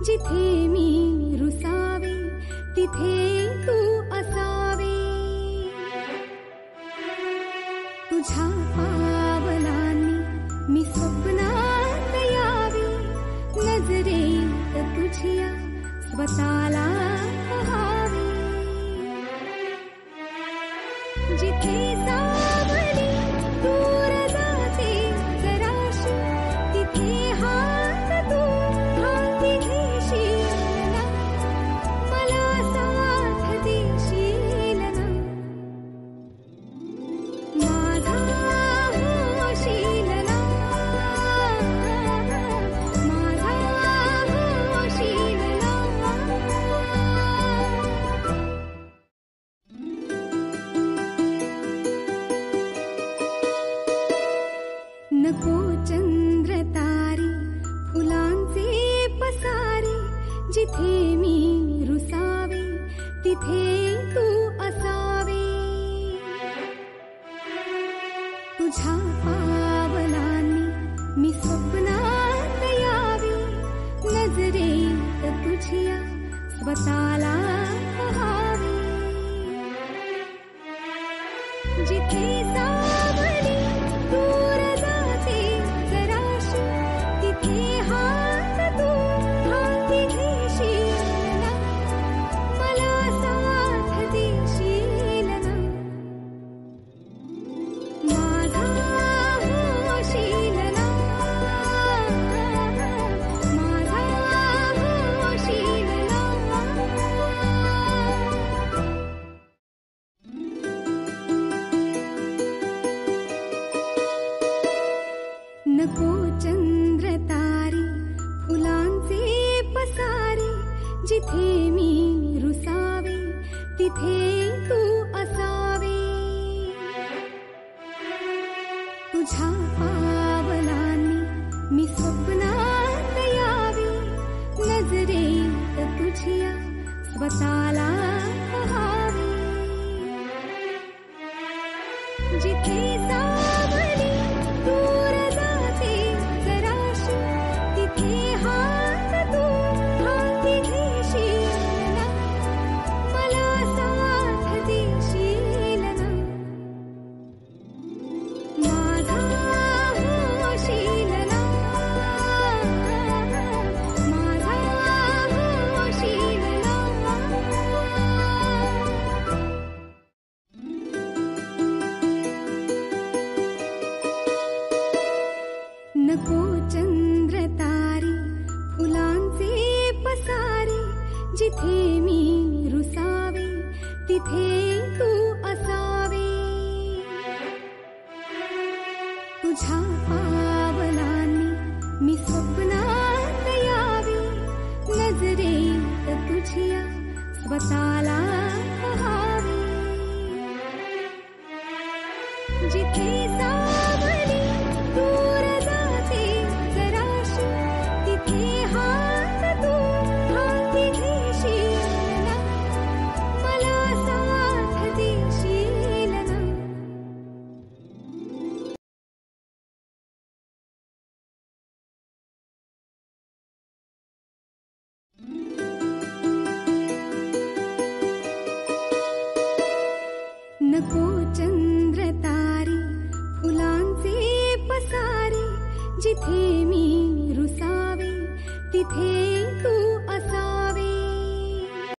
जिथे मी रुसावे तिथे तू असावे, तुझ्या पावलांनी मी स्वप्नात यावे, नजरेत तुझ्या स्वतःला पहावे, जिथे सावली दूर जाते जराशी तिथे हात तू हाती घेशील ना, मला साथ देशील ना, माझा होशील ना, माझा होशील ना. नको चंद्र तारे फुलांचे पसारे, जिथे मी रुसावे तिथे तू असावे, तुझ्या पावलांनी मी स्वप्नात यावे, नजरेत तुझ्या स्वतःला पहावे, जिथे सावली दूर जाते जराशी तिथे हात तू हाती घेशील ना, मला साथ देशील ना, माझा होशील ना, माझा होशील ना. नको चंद्र तारे फुलांचे पसारे, जिथे मी रुसावे तिथे तू असावे, तुझ्या पावलांनी मी स्वप्नात यावे, नजरेत तुझ्या स्वतःला पहावे, जिथे सावली दूर जाते जराशी तिथे हात तू हाती घेशील ना, मला साथ देशील ना, माझा होशील ना, माझा होशील ना. नको चंद्र तारे फुलांचे पसारे, जिथे मी रुसावे तिथे तू असावे, तुझ्या पावलांनी मी स्वप्नात यावे, नजरेत तुझ्या स्वतःला पहावे, जिथे सावली दूर जाते जराशी तिथे हात तू हाती घेशील ना, मला साथ देशील ना. नको चंद्र तारे फुलांचे पसारे, जिथे मी रुसावे तिथे तू